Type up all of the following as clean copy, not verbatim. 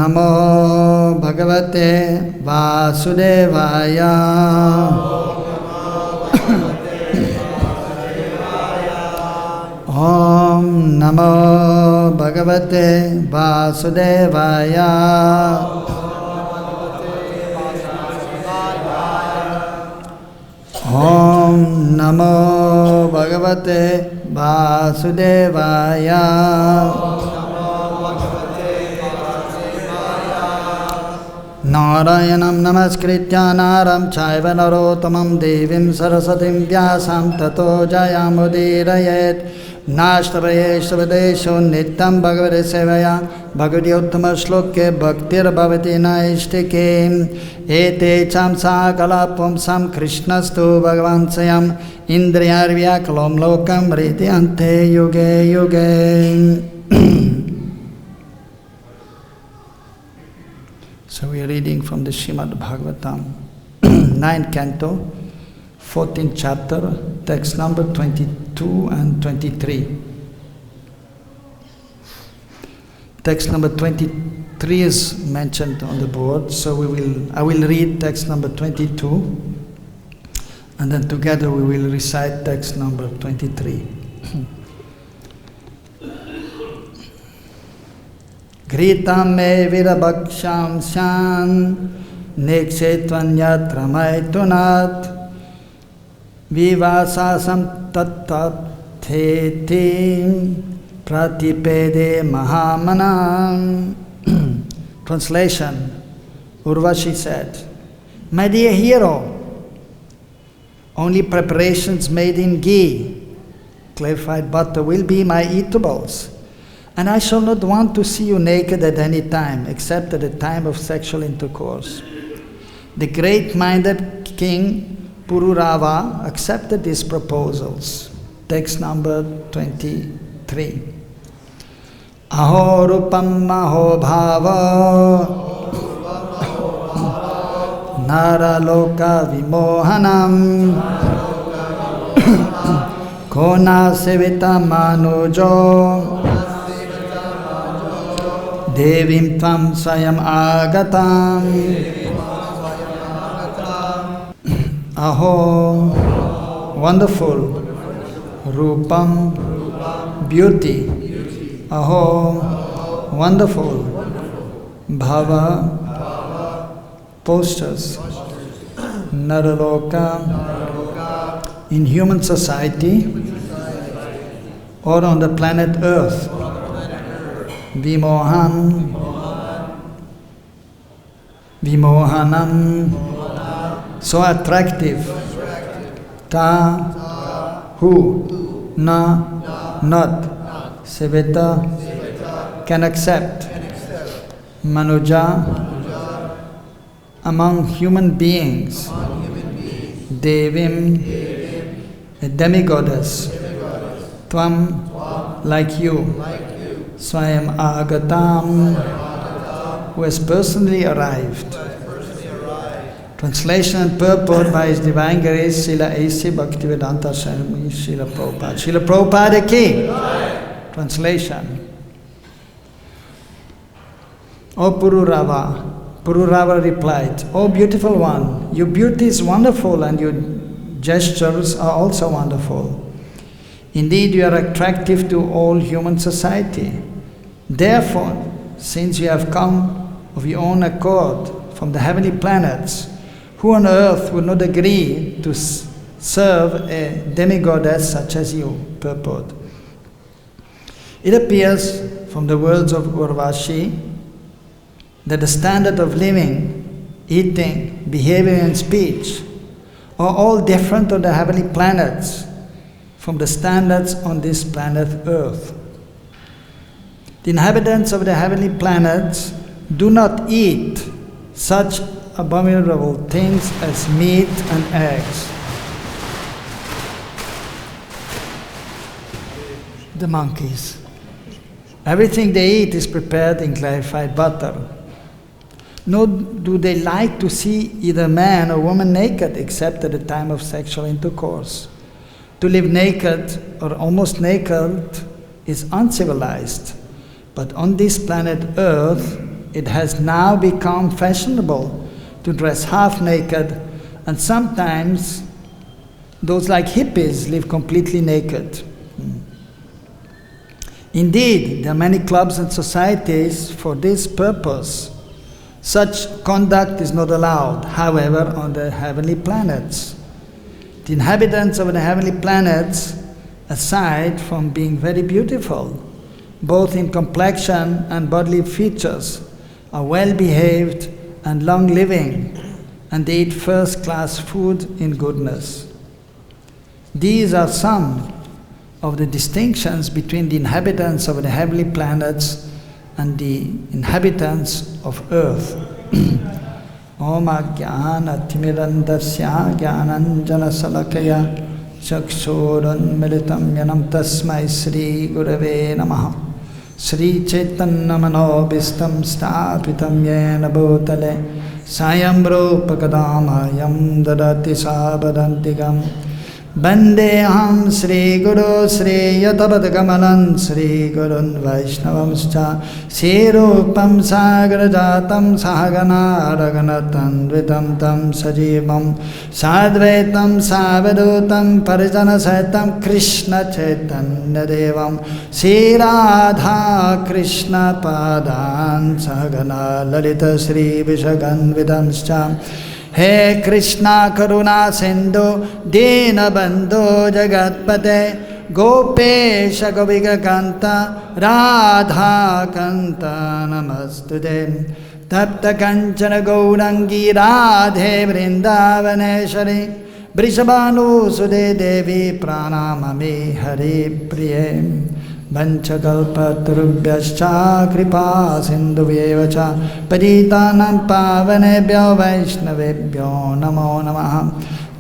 Namo Bhagavate Vasudevaya. Om Namo Bhagavate Vasudevaya. Om Namo Bhagavate Vasudevaya. Narayanam namaskritya naram chaiva narottamam devim sarasatim vyasam tato jayamudirayet. Nashtarayeshvadesho nityam bhagavate sevaya bhagavati-uttama shloke bhaktir bhavati naistike. Ete cham sakala pumsam krishnastu bhagavan sayam indriyarvyakalom lokam rityante yuge yuge. So we are reading from the Srimad Bhagavatam, 9th canto, 14th chapter, text number 22 and 23. Text number 23 is mentioned on the board, so I will read text number 22, and then together we will recite text number 23. Gritam me virabhaksham syan nekshetvan yatra maitunat vivasasam tattatheti pratipede mahamanam. Translation. Urvashi said, "My dear hero, only preparations made in ghee, clarified butter, will be my eatables. And I shall not want to see you naked at any time, except at the time of sexual intercourse." The great-minded king Pururava accepted these proposals. Text number 23. Aho rupam aho bhava nara loka vimohanam kona sevita manujo devim tvam swayam agatam. Aho, wonderful. Rupam, beauty. Aho, wonderful. Bhava, postures. Naraloka, in human society or on the planet Earth. Vimohanam, so attractive. Ta, who, na, not. Seveta, can accept. Manuja, among human beings. Devim, a demigoddess. Tvam, like you. Swayam agatam, who has personally arrived. Translation and purport by His Divine Grace Srila A.C. Bhaktivedanta Swami Srila Prabhupada. Srila Prabhupada ki. Translation. O Pururava. Pururava replied, "O beautiful one, your beauty is wonderful and your gestures are also wonderful. Indeed, you are attractive to all human society. Therefore, since you have come of your own accord from the heavenly planets, who on earth would not agree to serve a demigoddess such as you?" Purport. It appears from the words of Urvashi that the standard of living, eating, behavior and speech are all different on the heavenly planets from the standards on this planet Earth. The inhabitants of the heavenly planets do not eat such abominable things as meat and eggs. The monkeys. Everything they eat is prepared in clarified butter. Nor do they like to see either man or woman naked except at the time of sexual intercourse. To live naked or almost naked is uncivilized, but on this planet Earth, it has now become fashionable to dress half naked, and sometimes those like hippies live completely naked. Indeed, there are many clubs and societies for this purpose. Such conduct is not allowed, however, on the heavenly planets. The inhabitants of the heavenly planets, aside from being very beautiful, both in complexion and bodily features, are well behaved and long living, and they eat first-class food in goodness. These are some of the distinctions between the inhabitants of the heavenly planets and the inhabitants of earth. Om Ajnana Timirandasya Jnananjana Salakaya Chakshurun Militam Yanam Tasmai Sri Gurave Namaha Sri Chaitanya Manobhistam Stapitam Yena Bhutale Sayam Rupakadamayam Dadati Sabadantigam Bandeham Sri Guru Sri Yatapadakamalan Sri Gurun Vaishnavamscha Sirupam Sagrajatam Sahagana Raganatan Vitam Tam Sajivam Sadvaitam Savadutam Parijana Saitam Krishna Chaitanya Devam Sri Radha Krishna Padan Sahagana Lalita Sri Vishagan Vidamscha He Krishna Karuna Sindhu Dina Bandhu Jagatpate Gopesha Govika Kanta Radha Kanta Namastude Tapta Kanchana Gaurangi Radhe Vrindavaneshari Brishabhanu Sude Devi Pranamami Hari Priye Vanchakalpatarubhyascha kripa sindhuvevacha paditanam pavanebhyo vaishnavebhyo namo namaha.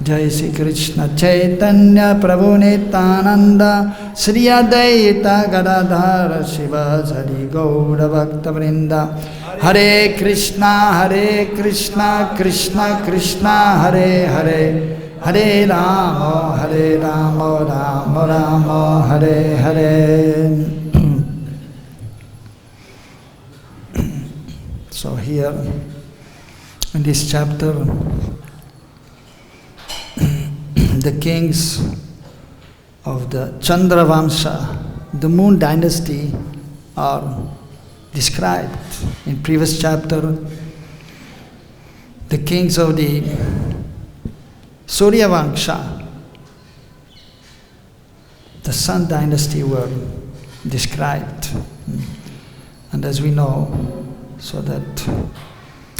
Jai Sri Krishna Chaitanya Prabhu Nityananda Sri Advaita Gadadhara Shiva Sari Gaura Bhakta Vrinda. Hare Krishna Krishna Krishna Hare Hare Hare Rama Rama Rama Hare Hare. So here in this chapter, the kings of the Chandra Vamsha, the moon dynasty, are described. In previous chapter, the kings of the Surya Vamsha, the sun dynasty, were described. And as we know, so that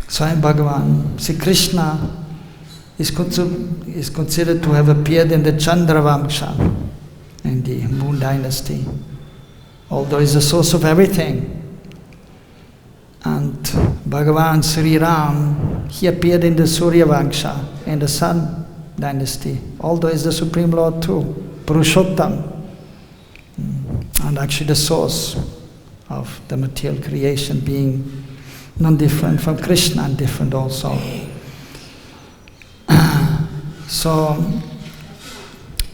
Swami Bhagavan, Sri Krishna, is considered to have appeared in the Chandra Vamsha, in the moon dynasty, although he is the source of everything. And Bhagavan Sri Ram, he appeared in the Surya Vamsha, in the sun dynasty, although he is the Supreme Lord too, Purushottam, and actually the source of the material creation, being non-different from Krishna and different also. So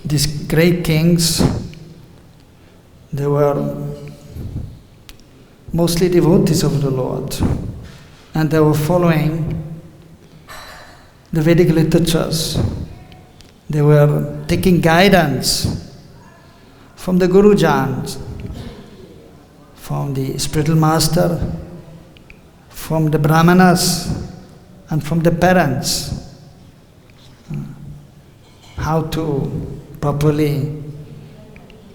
these great kings, they were mostly devotees of the Lord, and they were following the Vedic literatures. They were taking guidance from the Gurujans, from the spiritual master, from the Brahmanas, and from the parents, how to properly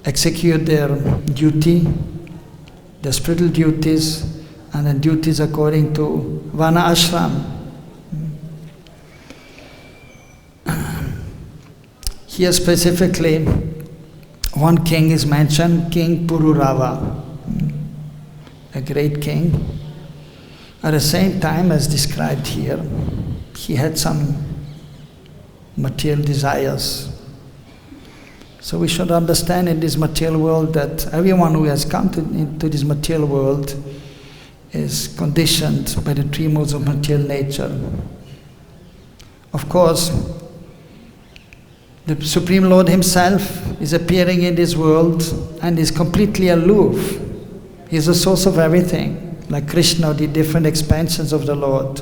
execute their duty, their spiritual duties, and the duties according to Vana Ashram. Here specifically, one king is mentioned, King Pururava, a great king. At the same time, as described here, he had some material desires. So we should understand in this material world that everyone who has come into this material world is conditioned by the three modes of material nature. Of course, the Supreme Lord Himself is appearing in this world and is completely aloof. He is the source of everything. like Krishna, the different expansions of the Lord.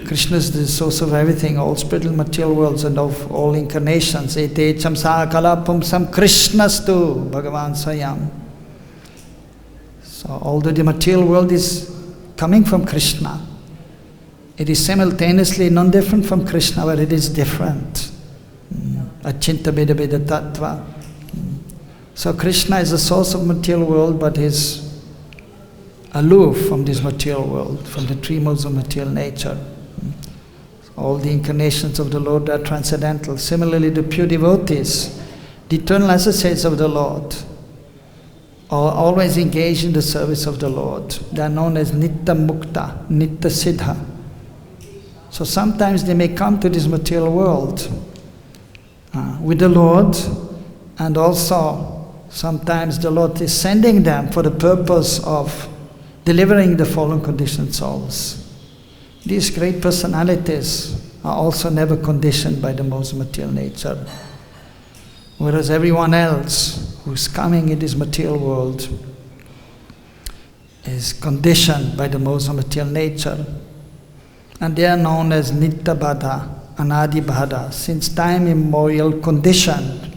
Krishna is the source of everything, all spiritual material worlds and of all incarnations. Ete chamsa kalapam sam Krishnastu Bhagavan Swayam. So although the material world is coming from Krishna, it is simultaneously non-different from Krishna, but it is different. Achinta beda beda tattva. So Krishna is the source of material world, but is aloof from this material world, from the three modes of material nature. All the incarnations of the Lord are transcendental. Similarly, the pure devotees, the eternal associates of the Lord, are always engaged in the service of the Lord. They are known as Nitta Mukta, Nitta Siddha. So sometimes they may come to this material world with the Lord, and also sometimes the Lord is sending them for the purpose of delivering the fallen conditioned souls. These great personalities are also never conditioned by the modes of material nature. Whereas everyone else who's coming in this material world is conditioned by the modes of material nature. And they are known as Nitta Baddha, Anadi Baddha, since time immemorial conditioned.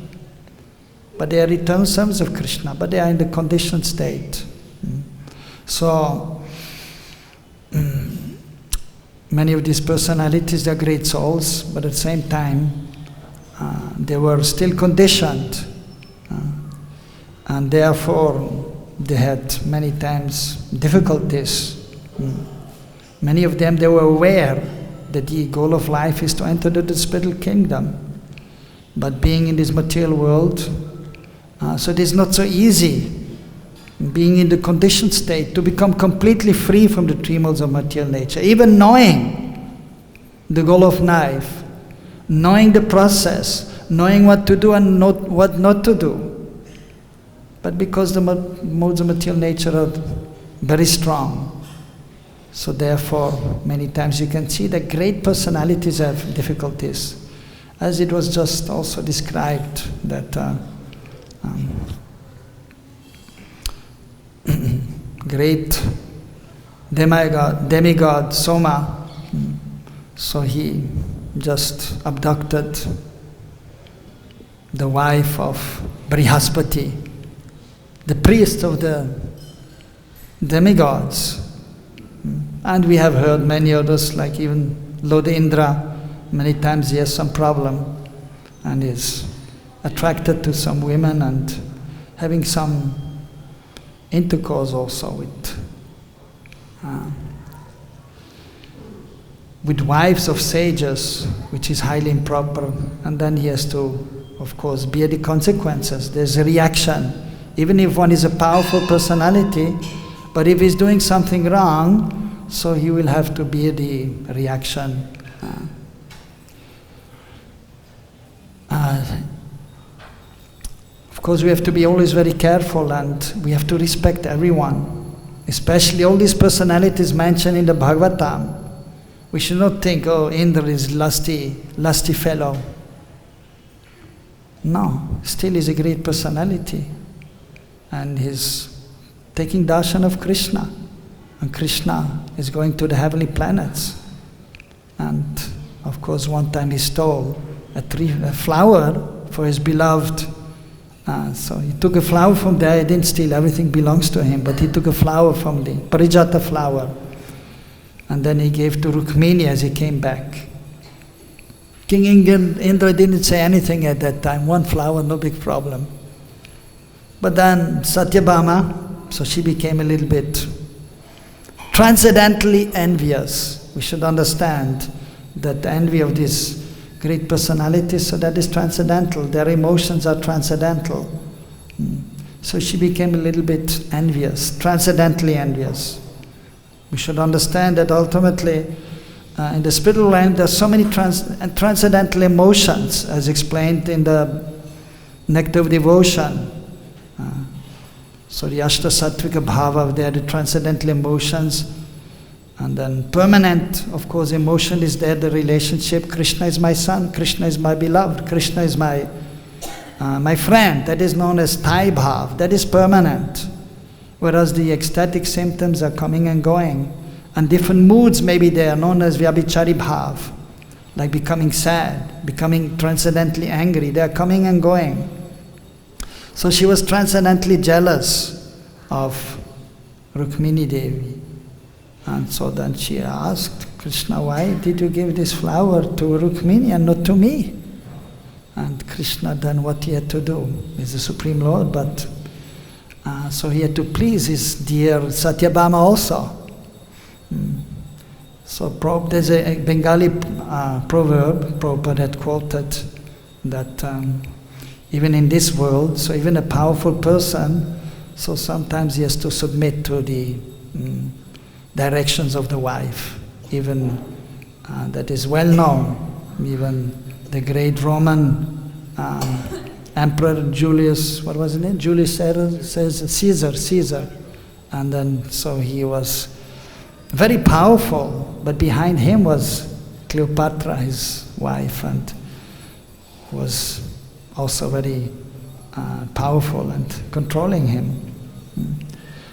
But they are eternal servants of Krishna, but they are in the conditioned state. So, many of these personalities are great souls, but at the same time, they were still conditioned. And therefore, they had many times difficulties. Many of them, they were aware that the goal of life is to enter the spiritual kingdom. But being in this material world, so it is not so easy, being in the conditioned state, to become completely free from the three modes of material nature. Even knowing the goal of life, knowing the process, knowing what to do and what not to do. But because the modes of material nature are very strong, so therefore many times you can see that great personalities have difficulties. As it was just also described that great demigod Soma, so he just abducted the wife of Brihaspati, the priest of the demigods. And we have heard many others, like even Lord Indra, many times he has some problem and is attracted to some women and having some intercourse also with wives of sages, which is highly improper, and then he has to, of course, bear the consequences. There's a reaction, even if one is a powerful personality, but if he's doing something wrong, so he will have to bear the reaction. Of course, we have to be always very careful, and we have to respect everyone, especially all these personalities mentioned in the Bhagavatam. We should not think, oh, Indra is lusty fellow. No, still is a great personality, and he's taking darshan of Krishna, and Krishna is going to the heavenly planets. And of course, one time he stole a flower for his beloved. So he took a flower from there. He didn't steal, everything belongs to him, but he took a flower from the Parijata flower, and then he gave to Rukmini as he came back. King Indra didn't say anything at that time. One flower, no big problem. But then Satyabhama, so she became a little bit transcendentally envious. We should understand that the envy of these great personalities, so that is transcendental. Their emotions are transcendental. So she became a little bit envious, transcendentally envious. We should understand that ultimately in the spiritual realm there are so many transcendental emotions, as explained in the Nectar of Devotion. So the Ashta Sattvika Bhava, they are the transcendental emotions. And then permanent, of course, emotion is there, the relationship. Krishna is my son, Krishna is my beloved, Krishna is my friend. That is known as Thai Bhav, that is permanent. whereas the ecstatic symptoms are coming and going. And different moods maybe they are known as vyabhichari bhav, like becoming sad, becoming transcendently angry. They are coming and going. So she was transcendently jealous of Rukmini Devi. And so then she asked Krishna, why did you give this flower to Rukmini and not to me? And Krishna done what he had to do. He's the Supreme Lord, but so he had to please his dear Satyabhama also. So there's a Bengali proverb Prabhupada had quoted that even in this world, so even a powerful person, so sometimes he has to submit to the directions of the wife. Even that is well known. Even the great Roman Emperor Julius, what was his name? Julius Caesar. And then so he was very powerful, but behind him was Cleopatra, his wife, and was also very powerful and controlling him.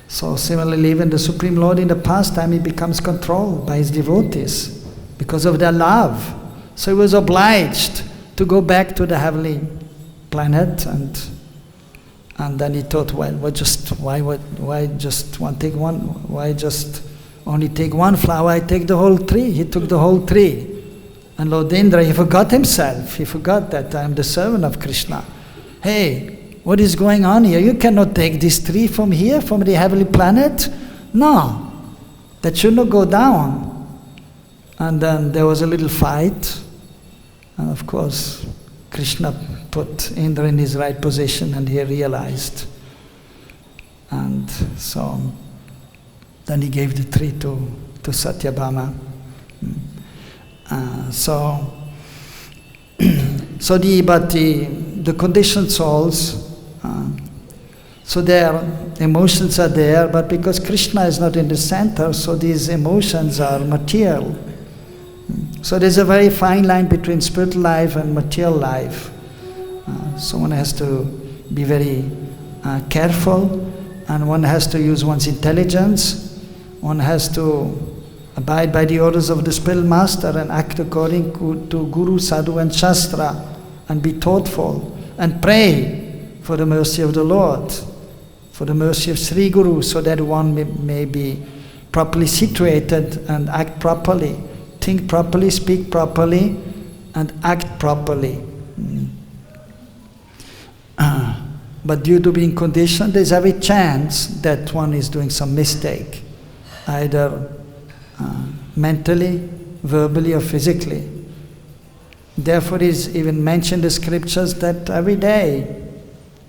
So similarly, even the Supreme Lord in the pastime, he becomes controlled by his devotees because of their love. So he was obliged to go back to the heavenly planet, and then he thought, well, why just only take one flower? I take the whole tree. He took the whole tree. And Lord Indra, he forgot himself. He forgot that I am the servant of Krishna. Hey, what is going on here? You cannot take this tree from here, from the heavenly planet. No, that should not go down. And then there was a little fight. And of course, Krishna put Indra in his right position, and he realized. And so then he gave the tree to Satyabhama. The conditioned souls, so their emotions are there, but because Krishna is not in the center, so these emotions are material. So there's a very fine line between spiritual life and material life. So one has to be very careful, and one has to use one's intelligence. One has to abide by the orders of the spiritual master and act according to Guru, Sadhu and Shastra, and be thoughtful and pray for the mercy of the Lord, for the mercy of Sri Guru, so that one may be properly situated and act properly, think properly, speak properly, and act properly. But due to being conditioned, there's every chance that one is doing some mistake, either mentally, verbally, or physically. Therefore, it is even mentioned in the scriptures that every day,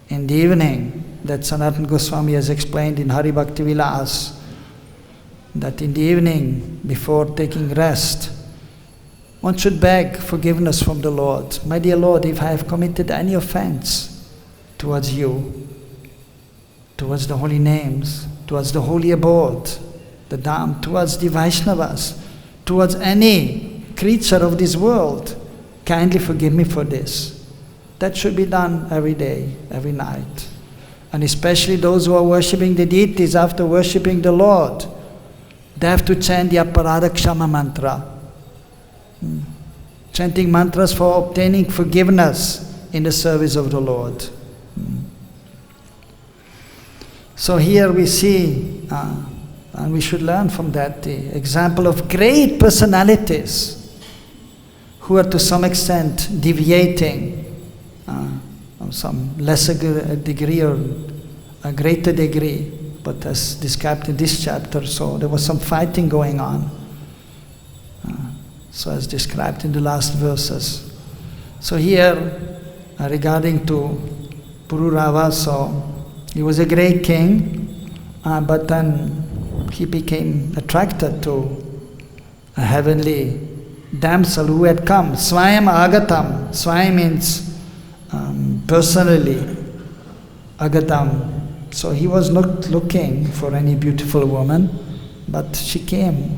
in the evening, that Sanatana Goswami has explained in Hari Bhakti Vilas, that in the evening, before taking rest, one should beg forgiveness from the Lord. My dear Lord, if I have committed any offense towards you, towards the holy names, towards the holy abode, the Dham, towards the Vaishnavas, towards any creature of this world, kindly forgive me for this. That should be done every day, every night. And especially those who are worshipping the deities after worshipping the Lord, they have to chant the Aparadha Kshama mantra. Chanting mantras for obtaining forgiveness in the service of the Lord. So here we see, and we should learn from that, the example of great personalities who are to some extent deviating on some lesser degree or a greater degree, but as described in this chapter, so there was some fighting going on. So as described in the last verses. So here, regarding to Pururava, so he was a great king, but then he became attracted to a heavenly damsel who had come. Swayam Agatam. Swayam means personally. Agatam. So he was not looking for any beautiful woman, but she came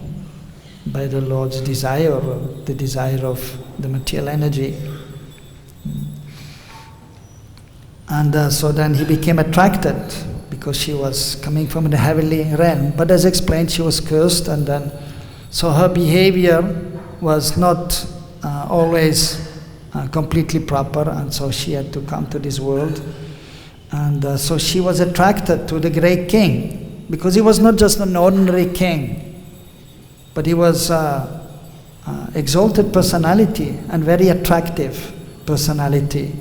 by the Lord's desire, or the desire of the material energy. And so then he became attracted because she was coming from the heavenly realm. But as explained, she was cursed, and then so her behavior was not always completely proper, and so she had to come to this world. And so she was attracted to the great king, because he was not just an ordinary king, but he was exalted personality and very attractive personality.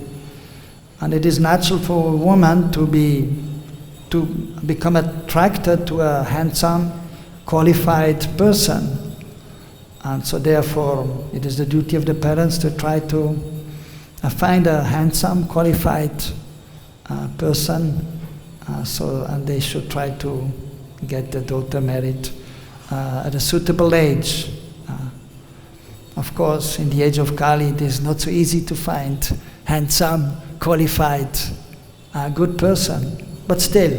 And it is natural for a woman to become attracted to a handsome, qualified person. And so therefore, it is the duty of the parents to try to find a handsome, qualified person, and they should try to get the daughter married at a suitable age. Of course, in the age of Kali, it is not so easy to find handsome, qualified, good person. But still,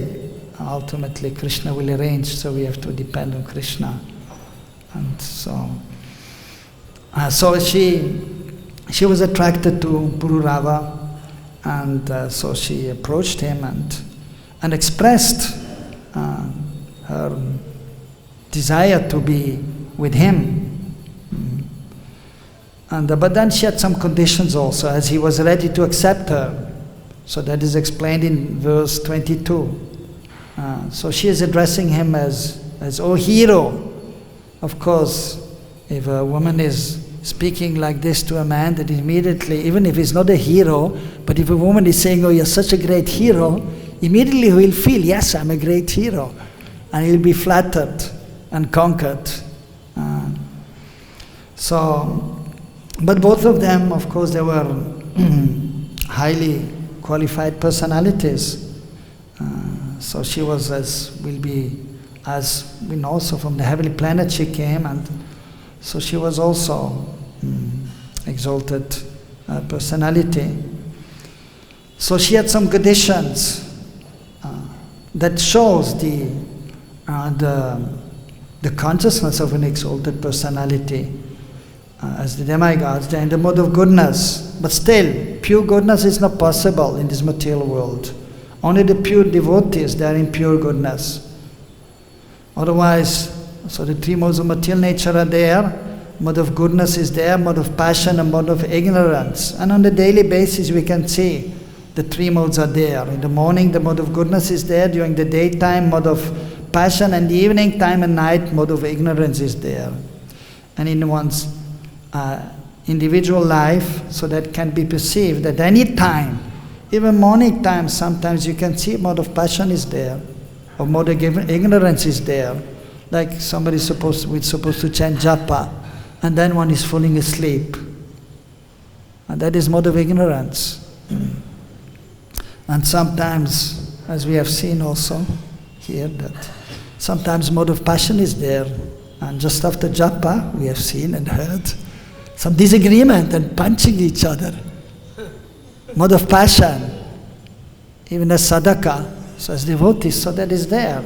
ultimately, Krishna will arrange, so we have to depend on Krishna. And so she was attracted to Pururava, and so she approached him and expressed her desire to be with him. But then she had some conditions also, as he was ready to accept her. So that is explained in verse 22. So she is addressing him as "O hero." Of course, if a woman is speaking like this to a man, that immediately, even if he's not a hero, but if a woman is saying, "Oh, you're such a great hero," immediately he will feel, "Yes, I'm a great hero." And he'll be flattered and conquered. But both of them, of course, they were highly qualified personalities. So she was, as we know, also from the heavenly planet she came, and so she was also exalted personality. So she had some conditions that shows the consciousness of an exalted personality. As the demigods, they are in the mode of goodness. But still, pure goodness is not possible in this material world. Only the pure devotees, they are in pure goodness. Otherwise, so the three modes of material nature are there. Mode of goodness is there, mode of passion and mode of ignorance. And on a daily basis we can see the three modes are there. In the morning the mode of goodness is there, during the daytime mode of passion, and the evening time and night mode of ignorance is there. And in one's individual life, so that can be perceived at any time, even morning time, sometimes you can see mode of passion is there, or mode of ignorance is there. Like somebody is supposed to chant japa, and then one is falling asleep. And that is mode of ignorance. And sometimes, as we have seen also here, that sometimes mode of passion is there. And just after japa, we have seen and heard some disagreement and punching each other. Mode of passion, even as sadhaka, so as devotees, so that is there.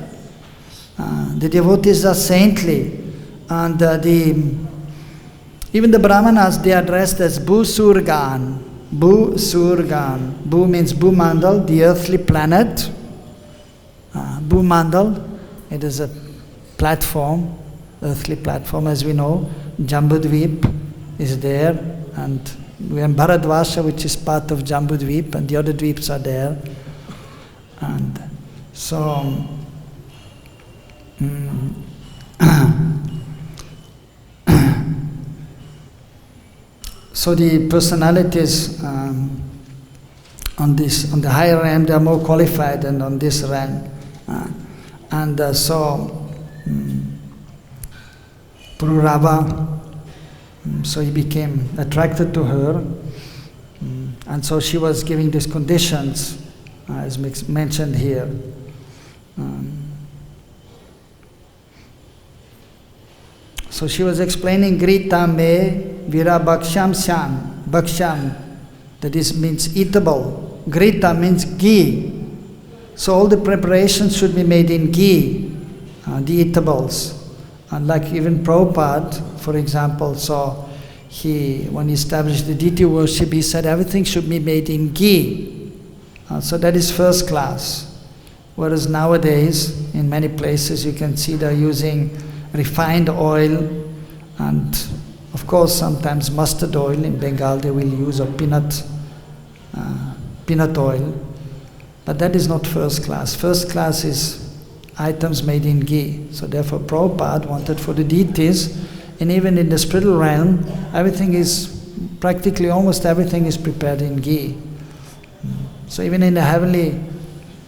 The devotees are saintly, and even the brahmanas, they are dressed as Bhusurgan. Bhusurgan. Bhu means Bhumandal, the earthly planet. Bhumandal, it is a platform, earthly platform, as we know. Jambudvip is there, and we have Bharadvasha, which is part of Jambudvip, and the other dweeps are there. And so so the personalities on the higher realm, they are more qualified than on this realm. Pururava, so he became attracted to her, and so she was giving these conditions, as mentioned here. So she was explaining Grita me vira bhaksham syam. Bhaksham, that is means eatable. Grita means ghee. So all the preparations should be made in ghee, the eatables. And like even Prabhupada, for example, so when he established the deity worship, he said everything should be made in ghee. So that is first class. Whereas nowadays, in many places, you can see they're using refined oil and, of course, sometimes mustard oil. In Bengal, they will use a peanut oil. But that is not first class. First class is items made in ghee. So therefore, Prabhupada wanted for the deities, and even in the spiritual realm, everything is, practically almost everything is prepared in ghee. So even in the heavenly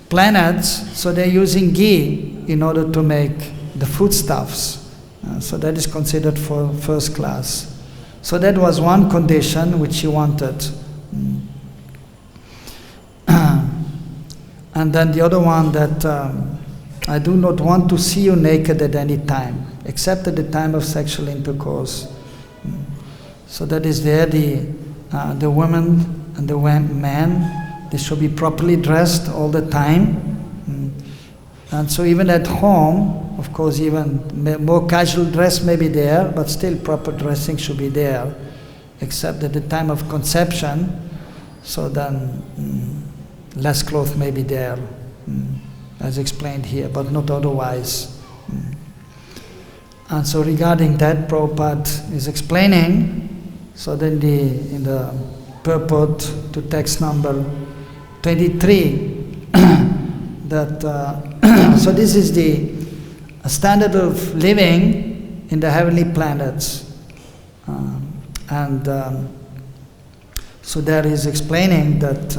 planets, so they're using ghee in order to make the foodstuffs. So that is considered for first class. So that was one condition which he wanted. And then the other one that I do not want to see you naked at any time, except at the time of sexual intercourse. So that is there, the woman and the man, they should be properly dressed all the time. And so even at home, of course, even more casual dress may be there, but still proper dressing should be there, except at the time of conception, so then less clothes may be there, as explained here, but not otherwise. And so regarding that, Prabhupada is explaining, so then in the purport to text number 23, that so this is the standard of living in the heavenly planets. So there is explaining that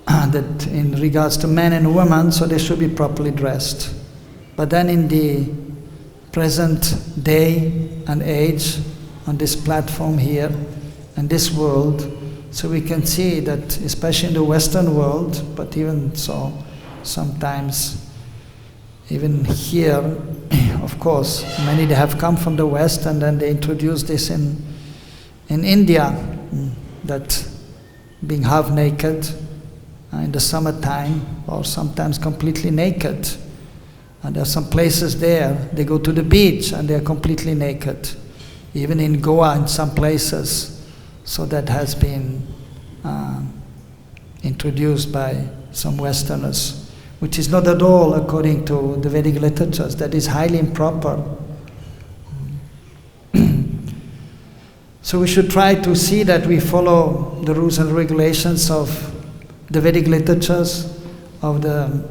that in regards to men and women, so they should be properly dressed. But then in the present day and age, on this platform here, in this world, so we can see that, especially in the Western world, but even so, sometimes, even here, of course, many they have come from the West, and then they introduced this in India, that being half naked in the summertime, or sometimes completely naked. And there are some places there, they go to the beach and they are completely naked. Even in Goa, in some places. So that has been introduced by some Westerners, which is not at all according to the Vedic literatures. That is highly improper. So we should try to see that we follow the rules and regulations of the Vedic literatures, of the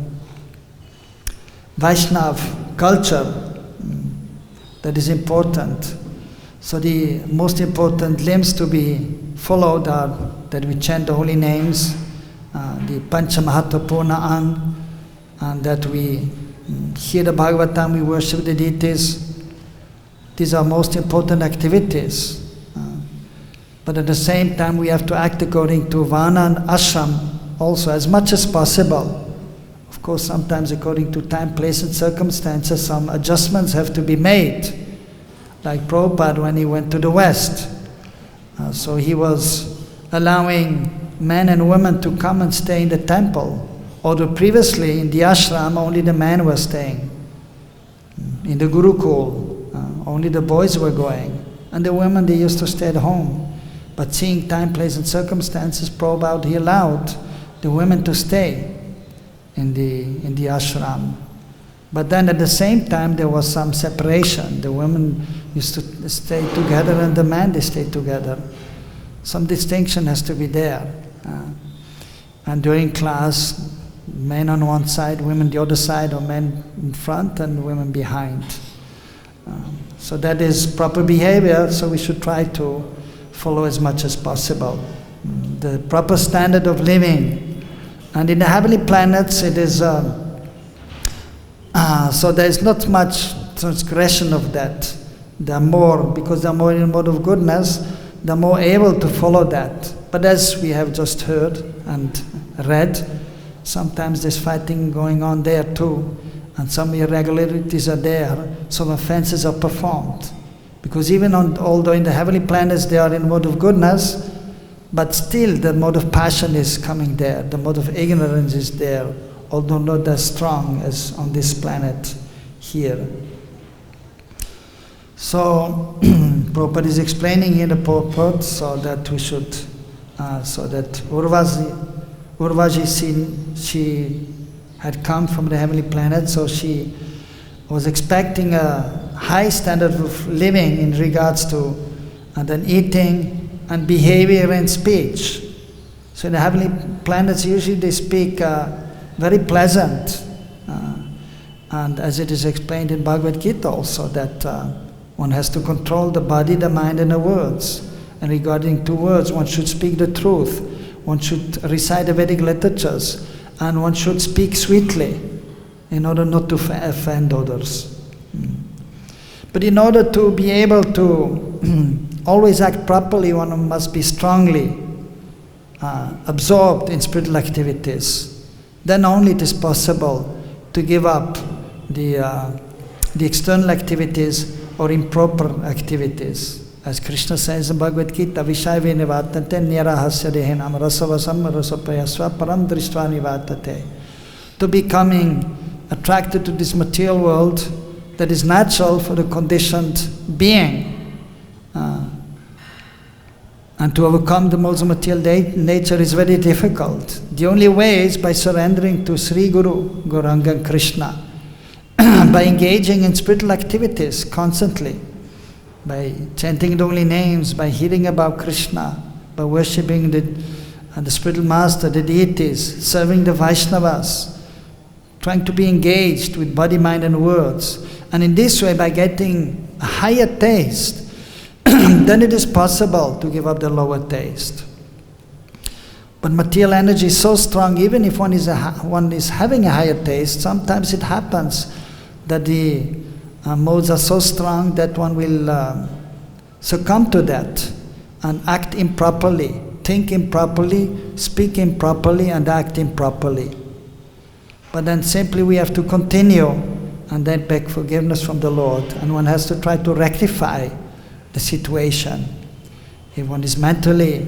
Vaishnav culture. That is important. So the most important limbs to be followed are that we chant the holy names, the Panchamahatapurna and that we hear the Bhagavatam, we worship the deities. These are most important activities. But at the same time, we have to act according to Varna and Ashram also, as much as possible. Of course, sometimes according to time, place and circumstances, some adjustments have to be made. Like Prabhupada when he went to the West. So he was allowing men and women to come and stay in the temple. Although previously in the ashram only the men were staying. In the Gurukul, only the boys were going. And the women, they used to stay at home. But seeing time, place and circumstances, Prabhupada, he allowed the women to stay in the ashram. But then at the same time there was some separation. The women used to stay together and the men, they stayed together. Some distinction has to be there. And during class, men on one side, women the other side, or men in front and women behind. So that is proper behavior, so we should try to follow as much as possible. The proper standard of living. And in the heavenly planets, it is so there is not much transgression of that. They are more, because they are more in the mode of goodness, they are more able to follow that. But as we have just heard and read, sometimes there's fighting going on there too, and some irregularities are there, some offenses are performed. Because even although in the heavenly planets they are in mode of goodness, but still the mode of passion is coming there, the mode of ignorance is there, although not as strong as on this planet here. So Prabhupada is explaining in the purport so that we should, so that Urvashi, she had come from the heavenly planet, so she was expecting a high standard of living in regards to then eating and behavior and speech. So in the heavenly planets, usually they speak very pleasant. And as it is explained in Bhagavad-Gita also, that one has to control the body, the mind, and the words. And regarding two words, one should speak the truth. One should recite the Vedic literatures. And one should speak sweetly in order not to offend others. But in order to be able to always act properly, one must be strongly absorbed in spiritual activities. Then only it is possible to give up the external activities or improper activities. As Krishna says in Bhagavad-Gita, Vishayve nivattate nirahasya dehenam rasavasam rasaprayasva param drishtva nivattate. To becoming attracted to this material world that is natural for the conditioned being. And to overcome the modes of material nature is very difficult. The only way is by surrendering to Sri Guru, Gauranga and Krishna, by engaging in spiritual activities constantly, by chanting the holy names, by hearing about Krishna, by worshipping the spiritual master, the deities, serving the Vaishnavas, trying to be engaged with body, mind and words. And in this way, by getting a higher taste, then it is possible to give up the lower taste. But material energy is so strong, even if one is having a higher taste, sometimes it happens that the modes are so strong that one will succumb to that and act improperly, think improperly, speak improperly and act improperly. But then simply we have to continue and then beg forgiveness from the Lord, and one has to try to rectify the situation. If one is mentally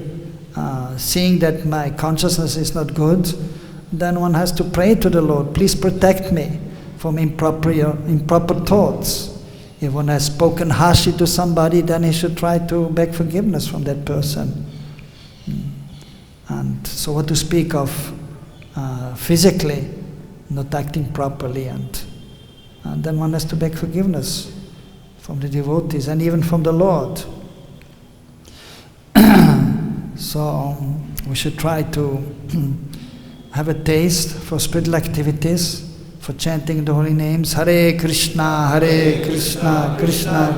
seeing that my consciousness is not good, then one has to pray to the Lord, please protect me from improper thoughts. If one has spoken harshly to somebody, then he should try to beg forgiveness from that person. And so what to speak of physically, not acting properly, and then one has to beg forgiveness from the devotees and even from the Lord. So we should try to have a taste for spiritual activities, for chanting the holy names. Hare Krishna, Krishna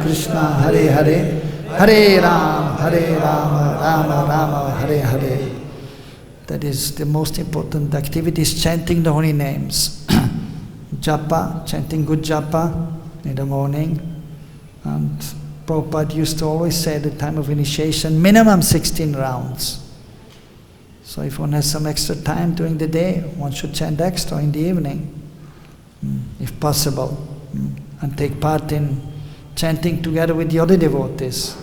Krishna, Hare Hare, Hare Rama, Rama Rama, Hare Hare. That is the most important activity, is chanting the holy names. Japa, chanting good japa in the morning. And Prabhupada used to always say at the time of initiation, minimum 16 rounds. So if one has some extra time during the day, one should chant extra in the evening, if possible, and take part in chanting together with the other devotees.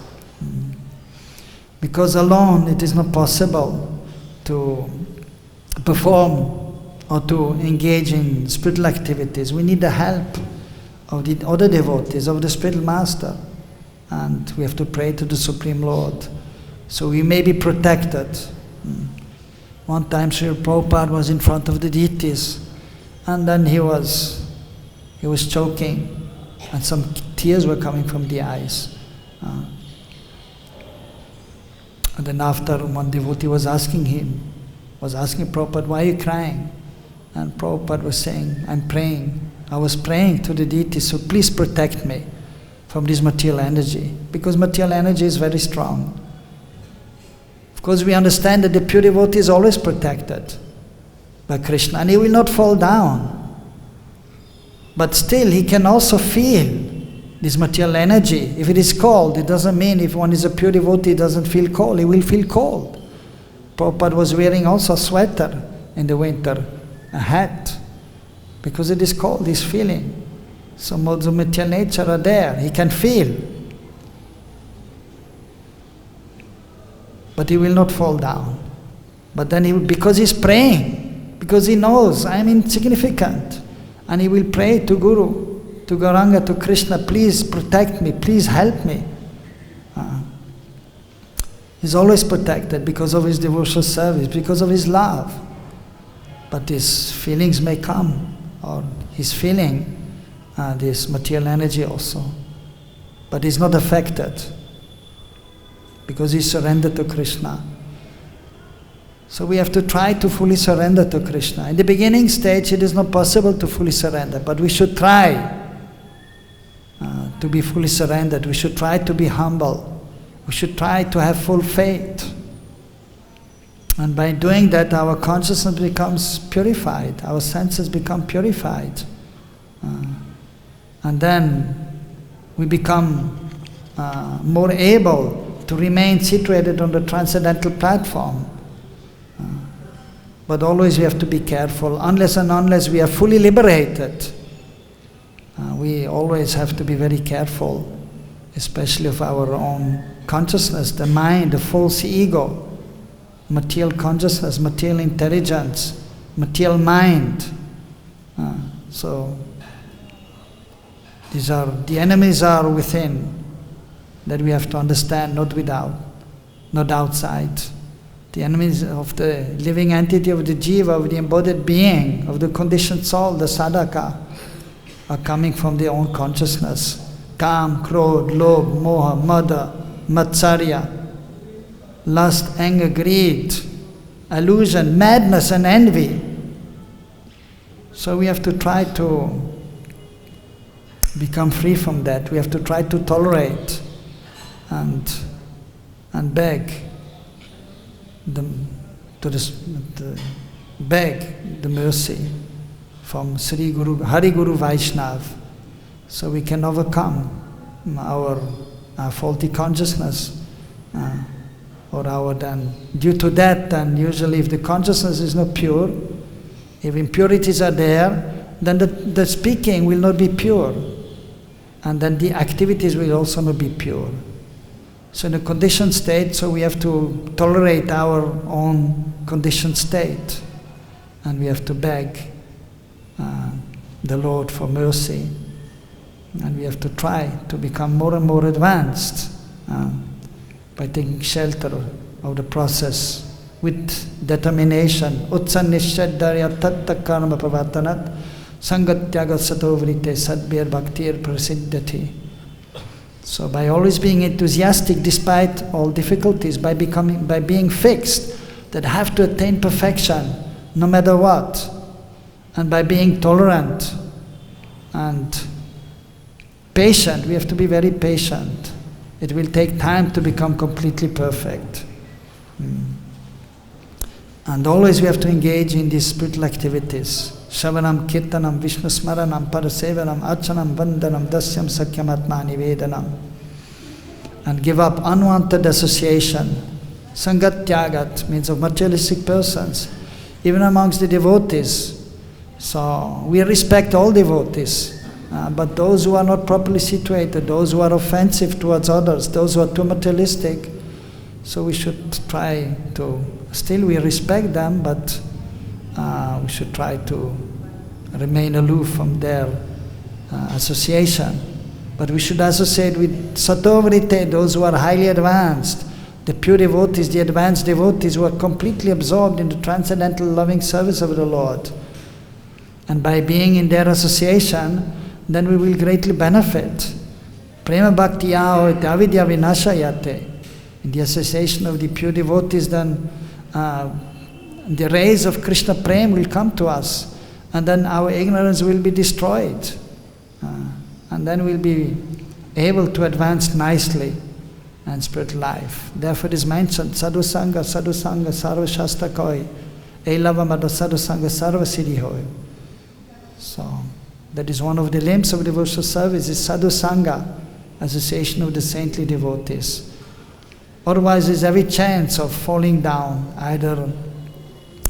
Because alone it is not possible to perform or to engage in spiritual activities. We need the help of the other devotees, of the spiritual master. And we have to pray to the Supreme Lord, so we may be protected. One time Srila Prabhupada was in front of the deities, and then he was choking, and some tears were coming from the eyes. And then after, one devotee was asking Prabhupada, why are you crying? And Prabhupada was saying, I'm praying. I was praying to the deities, so please protect me from this material energy, because material energy is very strong. Of course, we understand that the pure devotee is always protected by Krishna, and he will not fall down. But still, he can also feel this material energy. If it is cold, it doesn't mean if one is a pure devotee, he doesn't feel cold. He will feel cold. Prabhupada was wearing also a sweater in the winter, a hat, because it is cold, he's feeling. Some modes of material nature are there, he can feel. But he will not fall down. But then because he's praying, because he knows I am insignificant, and he will pray to Guru, to Gauranga, to Krishna, please protect me, please help me. He's always protected because of his devotional service, because of his love. but his feelings may come, or he's feeling this material energy also. But he's not affected because he's surrendered to Krishna. So we have to try to fully surrender to Krishna. In the beginning stage, it is not possible to fully surrender, but we should try to be fully surrendered. We should try to be humble. We should try to have full faith. And by doing that, our consciousness becomes purified. Our senses become purified. And then we become more able to remain situated on the transcendental platform. But always we have to be careful. Unless we are fully liberated, we always have to be very careful, especially of our own consciousness, the mind, the false ego, material consciousness, material intelligence, material mind. So the enemies are within, that we have to understand, not outside. The enemies of the living entity, of the jiva, of the embodied being, of the conditioned soul, the sadhaka, are coming from their own consciousness. Kam, krodh, lobh, moha, mada, matsarya, lust, anger, greed, illusion, madness and envy. So we have to try to become free from that. We have to try to tolerate and beg beg the mercy from Sri Guru, Hari Guru Vaishnav, so we can overcome our faulty consciousness, due to that, then usually if the consciousness is not pure, if impurities are there, then the speaking will not be pure, and then the activities will also not be pure. So in a conditioned state, so we have to tolerate our own conditioned state, and we have to beg the Lord for mercy, and we have to try to become more and more advanced by taking shelter of the process with determination. Utsanishaddarya tatta karma pravatanat sangatyaga sato vrite sadbir bhaktir prasiddhati. So by always being enthusiastic despite all difficulties, by being fixed that I have to attain perfection no matter what, and by being tolerant and patient, we have to be very patient. It will take time to become completely perfect. And always we have to engage in these spiritual activities. Shavanam, Kirtanam, Vishnu Smaranam, Parasevanam, Archanam, Vandanam, Dasyam, Sakyam, Atma, Nivedanam. And give up unwanted association. Sangat Tyagat means of materialistic persons, even amongst the devotees. So we respect all devotees, but those who are not properly situated, those who are offensive towards others, those who are too materialistic, so we should try to, still we respect them, but we should try to remain aloof from their association. But we should associate with Satovrite, those who are highly advanced, the pure devotees, the advanced devotees who are completely absorbed in the transcendental loving service of the Lord. And by being in their association, then we will greatly benefit. Prema bhakti-yoga avidya vinashayate. In the association of the pure devotees, then the rays of Krishna Prem will come to us, and then our ignorance will be destroyed. And then we'll be able to advance nicely in spiritual life. Therefore it is mentioned, sadhu sangha, sarva shastra koi, elava mada sadhu sangha, sarva siddhi hoy. So that is one of the limbs of devotional service, is sadhu sangha, association of the saintly devotees. Otherwise there's every chance of falling down, either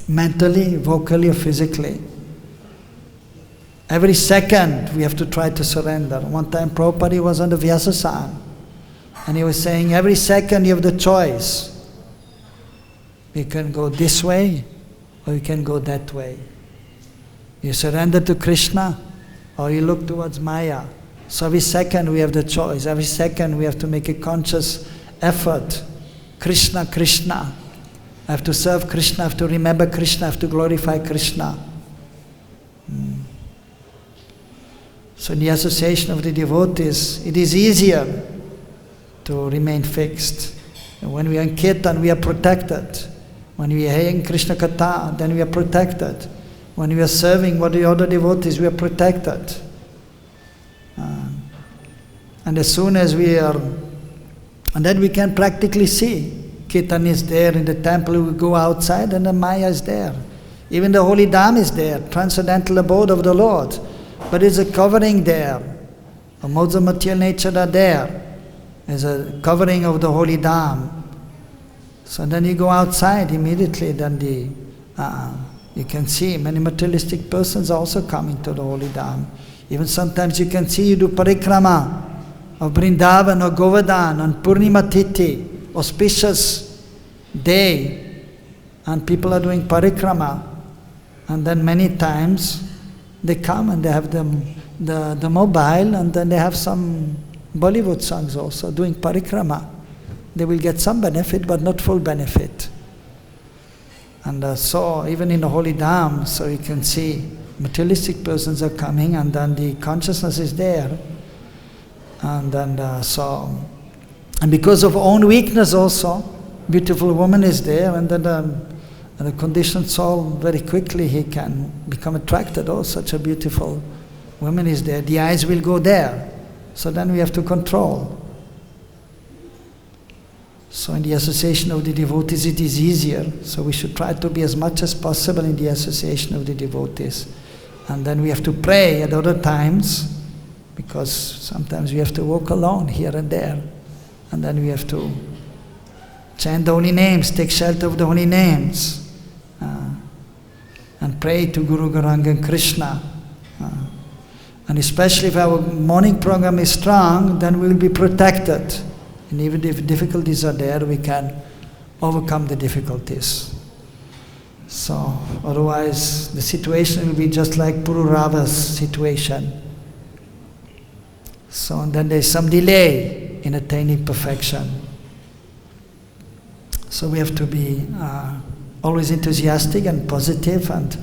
mentally, vocally or physically. Every second we have to try to surrender. One time Prabhupada was on the Vyasasan, and he was saying, every second you have the choice. You can go this way or you can go that way. You surrender to Krishna or you look towards Maya. So every second we have the choice. Every second we have to make a conscious effort. Krishna, Krishna. I have to serve Krishna, I have to remember Krishna, I have to glorify Krishna. So in the association of the devotees, it is easier to remain fixed. And when we are in Kirtan, we are protected. When we are hearing Krishna Katha, then we are protected. When we are serving the other devotees, we are protected. And as soon as we are, and then we can practically see, Kirtan is there in the temple, we go outside and the Maya is there. Even the holy Dham is there, transcendental abode of the Lord. But there's a covering there. The modes of material nature are there. There's a covering of the holy Dham. So then you go outside immediately, then you can see many materialistic persons also coming to the holy Dham. Even sometimes you can see you do parikrama of Vrindavan or Govardhan on Purnima Tithi, auspicious day, and people are doing parikrama. And then many times they come and they have the mobile, and then they have some Bollywood songs also doing parikrama. They will get some benefit, but not full benefit. And so even in the holy Dham, so you can see materialistic persons are coming, and then the consciousness is there. And then and because of own weakness also, beautiful woman is there, and then the conditioned soul, very quickly he can become attracted. Oh, such a beautiful woman is there. The eyes will go there. So then we have to control. So in the association of the devotees it is easier. So we should try to be as much as possible in the association of the devotees. And then we have to pray at other times, because sometimes we have to walk alone here and there. And then we have to chant the holy names, take shelter of the holy names, and pray to Guru Gauranga and Krishna. And especially if our morning program is strong, then we will be protected. And even if difficulties are there, we can overcome the difficulties. So otherwise the situation will be just like Pururava's situation. So and then there is some delay in attaining perfection. So we have to be always enthusiastic and positive, and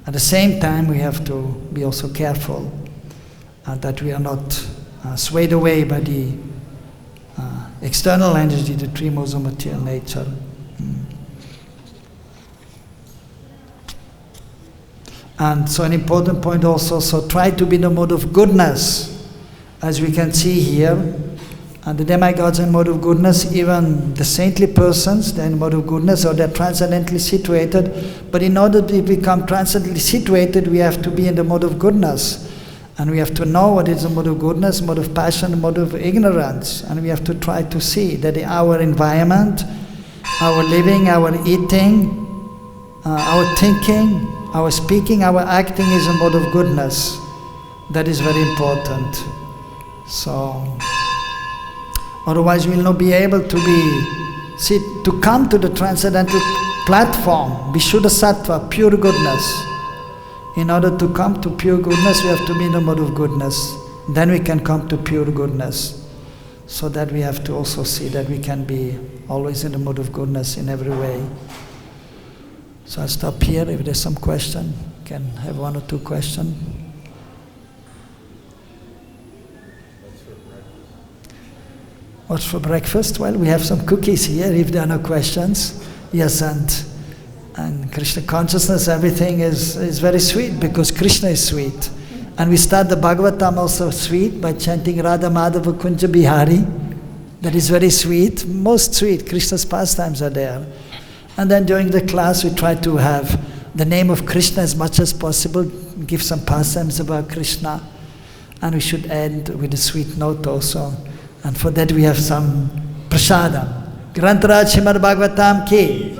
at the same time we have to be also careful that we are not swayed away by the external energy, the three modes of material nature. And so an important point also, so try to be in the mode of goodness, as we can see here. And the demigods in mode of goodness, even the saintly persons, they're in mode of goodness, or they're transcendently situated. But in order to become transcendently situated, we have to be in the mode of goodness. And we have to know what is the mode of goodness, mode of passion, mode of ignorance. And we have to try to see that our environment, our living, our eating, our thinking, our speaking, our acting is a mode of goodness. That is very important. So otherwise we will not be able to come to the transcendental platform, Vishuddha Sattva, pure goodness. In order to come to pure goodness, we have to be in the mode of goodness. Then we can come to pure goodness. So that we have to also see that we can be always in the mode of goodness in every way. So I'll stop here. If there's some question, you can have one or two questions. What's for breakfast? Well, we have some cookies here, if there are no questions. Yes, and Krishna consciousness, everything is very sweet, because Krishna is sweet. And we start the Bhagavatam also sweet by chanting Radha Madhava Kunja Bihari. That is very sweet, most sweet. Krishna's pastimes are there. And then during the class we try to have the name of Krishna as much as possible, give some pastimes about Krishna. And we should end with a sweet note also. And for that we have some prasadam. Grantaraj Srimad Bhagavatam ki.